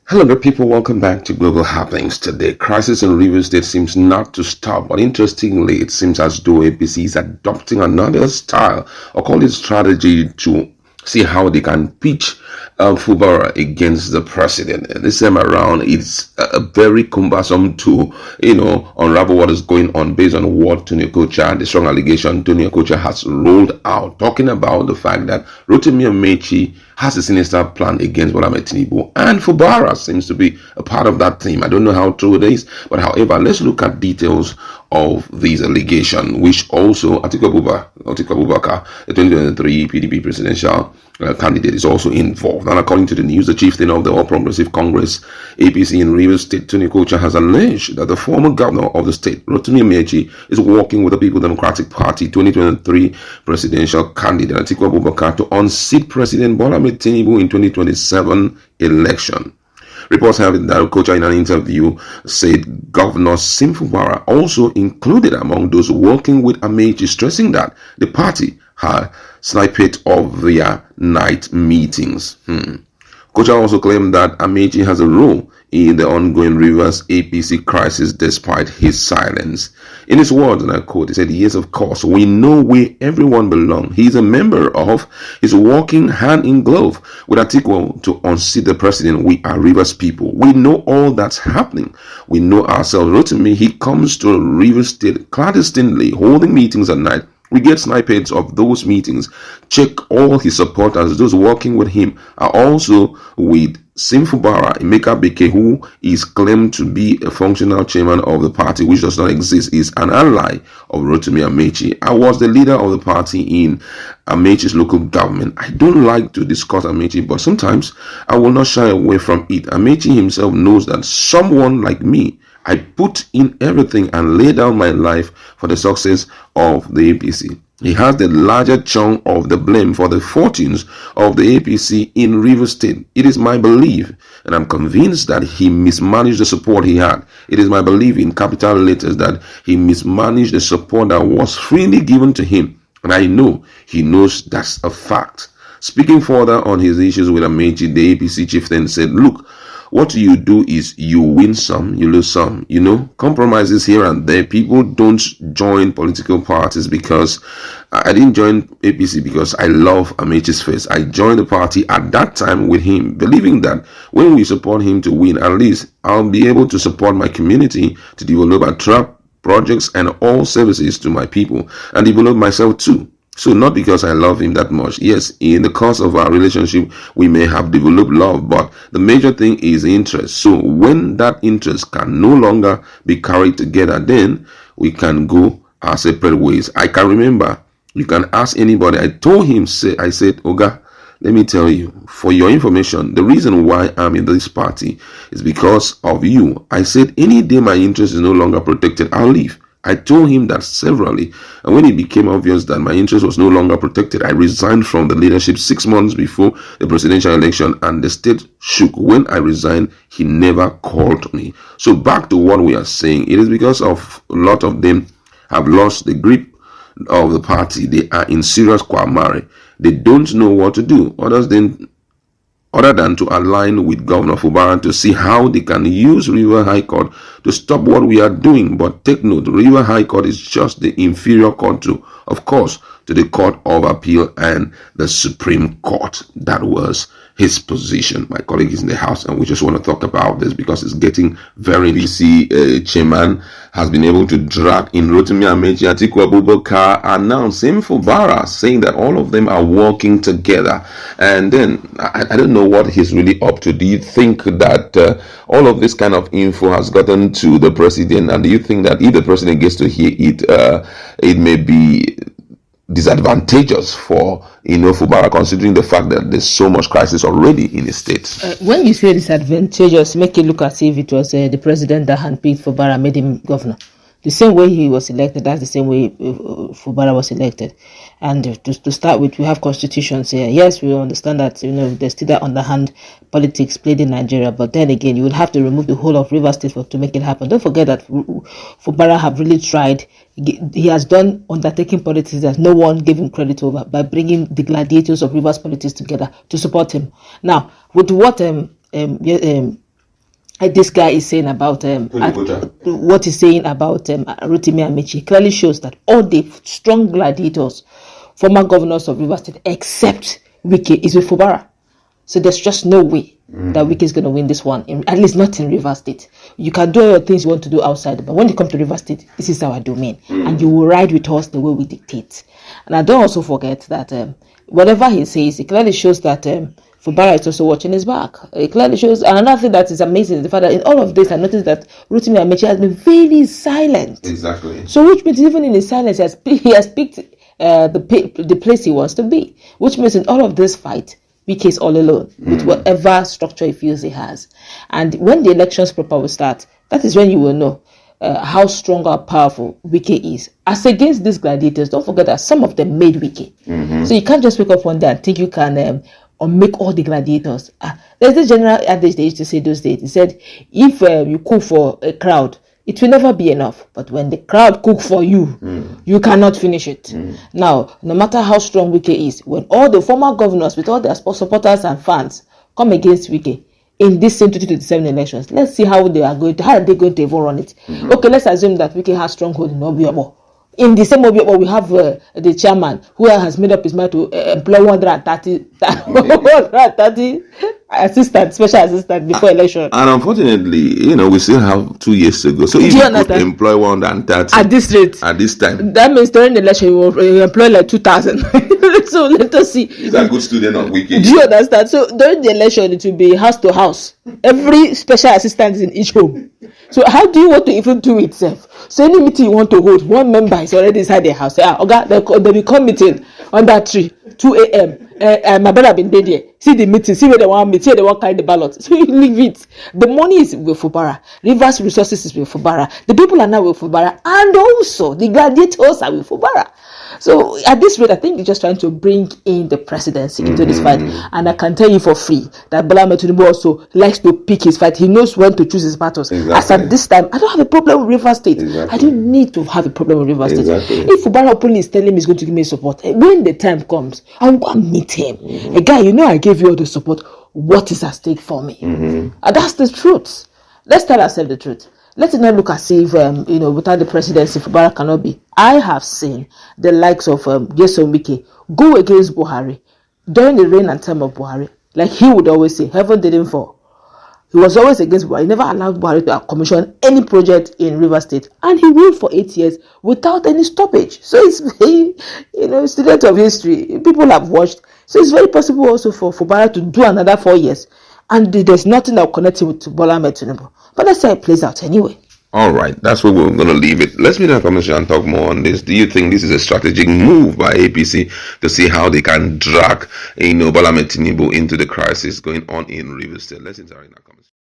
Hello there people, welcome back to Global Happenings. Today, crisis in Rivers State seems not to stop, but interestingly, it seems as though APC is adopting another style, or call it strategy, to see how they can pitch Fubara against the president. And this time around, it's very cumbersome to, unravel what is going on based on what Coacha, the strong allegation Coacha has rolled out, talking about the fact that Rotimi Amaechi has a sinister plan against Tinubu, and Fubara seems to be a part of that team. I don't know how true it is, but however, let's look at details of these allegations, which also Atiku Abubakar, the 2023 PDP presidential candidate, is also involved. And according to the news, the chieftain of the All Progressive Congress, APC in Rivers State, Coacha, has alleged that the former governor of the state, Rotimi Amaechi, is working with the People Democratic Party 2023 presidential candidate Atiku Abubakar to unseat President Bola Tinubu in 2027 election. Reports have it that Coacha, in an interview, said Governor Fubara also included among those working with Amaechi, stressing that the party had sniped of their night meetings. Coacha also claimed that Amaechi has a role in the ongoing Rivers APC crisis despite his silence. In his words, and I quote, he said, "Yes, of course, we know where everyone belongs. He is a member of, he's working hand in glove with Atiku to unseat the president. We are Rivers people. We know all that's happening. We know ourselves. Rotimi, he comes to Rivers State clandestinely, holding meetings at night. We get snippets of those meetings. Check all his supporters. Those working with him are also with Fubara Embroiled, who is claimed to be a functional chairman of the party, which does not exist, is an ally of Rotimi Amaechi. I was the leader of the party in Amaechi's local government. I don't like to discuss Amaechi, but sometimes I will not shy away from it. Amaechi himself knows that someone like me, I put in everything and lay down my life for the success of the APC. He has the larger chunk of the blame for the fortunes of the APC in Rivers State. It is my belief, and I'm convinced that he mismanaged the support he had. It is my belief, in capital letters, that he mismanaged the support that was freely given to him. And I know he knows that's a fact." Speaking further on his issues with Amaechi, the APC chieftain said, "Look, what you do is you win some, you lose some. Compromises here and there. People don't join political parties because I didn't join APC because I love Amaechi's face. I joined the party at that time with him, believing that when we support him to win, at least I'll be able to support my community to develop attract projects and all services to my people and develop myself too. So not because I love him that much. Yes, in the course of our relationship, we may have developed love, but the major thing is interest. So when that interest can no longer be carried together, then we can go our separate ways." I can remember, you can ask anybody. I told him, I said, "Oga, let me tell you, for your information, the reason why I'm in this party is because of you." I said, "Any day my interest is no longer protected, I'll leave." I told him that severally, and when it became obvious that my interest was no longer protected, I resigned from the leadership 6 months before the presidential election, and the state shook. When I resigned, he never called me. So back to what we are saying, it is because of a lot of them have lost the grip of the party. They are in serious quagmire. They don't know what to do other than to align with Governor Fubara to see how they can use River High Court to stop what we are doing. But take note, River High Court is just the inferior court to, of course, to the Court of Appeal and the Supreme Court. That was his position. My colleague is in the house, and we just want to talk about this because it's getting very busy. Chairman has been able to drag in Rotimi Amaechi, Atiku Abubakar, and now Fubara, saying that all of them are working together. And then I don't know what he's really up to. Do you think that all of this kind of info has gotten to the president? And do you think that if the president gets to hear it, it may be disadvantageous for Fubara, considering the fact that there's so much crisis already in the state? When you say disadvantageous, make it look as if it was the president that handpicked Fubara, made him governor. The same way he was elected, that's the same way Fubara was elected. And to start with, we have constitutions here. Yes, we understand that there's still that underhand politics played in Nigeria, but then again, you would have to remove the whole of Rivers State to make it happen. Don't forget that Fubara have really tried. He has done undertaking politics that no one gave him credit over by bringing the gladiators of Rivers politics together to support him. Now, with what this guy is saying about what he's saying about Rotimi and Amaechi clearly shows that all the strong gladiators, former governors of Rivers State, except Wike, is with Fubara. So there's just no way that Wike is going to win this one, at least not in Rivers State. You can do all your things you want to do outside, but when you come to Rivers State, this is our domain, and you will ride with us the way we dictate. And I don't also forget that whatever he says, it clearly shows that Fubara is also watching his back. It clearly shows, and another thing that is amazing is the fact that in all of this, I noticed that Rotimi Amaechi has been very silent. Exactly. So, which means even in his silence, he has picked the place he wants to be. Which means in all of this fight, Wike is all alone with whatever structure he feels he has. And when the elections proper will start, that is when you will know how strong or powerful Wike is. As against these gladiators, don't forget that some of them made Wike. So you can't just wake up one day and think you can or make all the gladiators. There's this general adage they used to say those days. He said, if you cook for a crowd, it will never be enough. But when the crowd cook for you, you cannot finish it. Now, no matter how strong Wike is, when all the former governors with all their supporters and fans come against Wike in this same 2027 elections, let's see how they are going to even run it. Okay, let's assume that Wike has stronghold in Obiabo. In the same Obiabo, we have the chairman who has made up his mind to employ 130 special assistant before election. And unfortunately, we still have 2 years to go. So if you could employ 130 at this rate, at this time, that means during the election you will employ like 2,000. So let us see. He's a good student on weekend. Do you understand? So during the election, it will be house to house. Every special assistant is in each home. So how do you want to even do it, sef? So any meeting you want to hold, one member is already inside the house. Okay, they will come meeting on that tree, 2 a.m. My brother been there. See the meeting, see where they want meet, see where they want carry the ballot. So you leave it. The money is with Fubara. Rivers resources is with Fubara. The people are now with Fubara. And also, the gladiators are with Fubara. So at this rate, I think you're just trying to bring in the presidency into this fight. And I can tell you for free that Bola Tinubu also likes to pick his fight. He knows when to choose his battles. Exactly. As at this time, I don't have a problem with Rivers State. Exactly. I don't need to have a problem with Rivers Exactly. State. If Fubara openly is telling me he's going to give me support, when the time comes, I'll go and meet him. A guy, I gave you all the support. What is at stake for me? And that's the truth. Let's tell ourselves the truth. Let it not look as if, without the presidency, Fubara cannot be. I have seen the likes of Nyesom Wike go against Buhari during the reign and time of Buhari. Like he would always say, heaven didn't fall. He was always against Buhari. He never allowed Buhari to commission any project in Rivers State. And he ruled for 8 years without any stoppage. So it's, student of history. People have watched. So it's very possible also for Fubara to do another 4 years. And there's nothing that will connect him to Bola Tinubu. But that's how it plays out anyway. All right, that's where we're going to leave it. Let's meet in the comments and talk more on this. Do you think this is a strategic move by APC to see how they can drag Bola Tinubu into the crisis going on in Rivers State? Let's interact in the comments.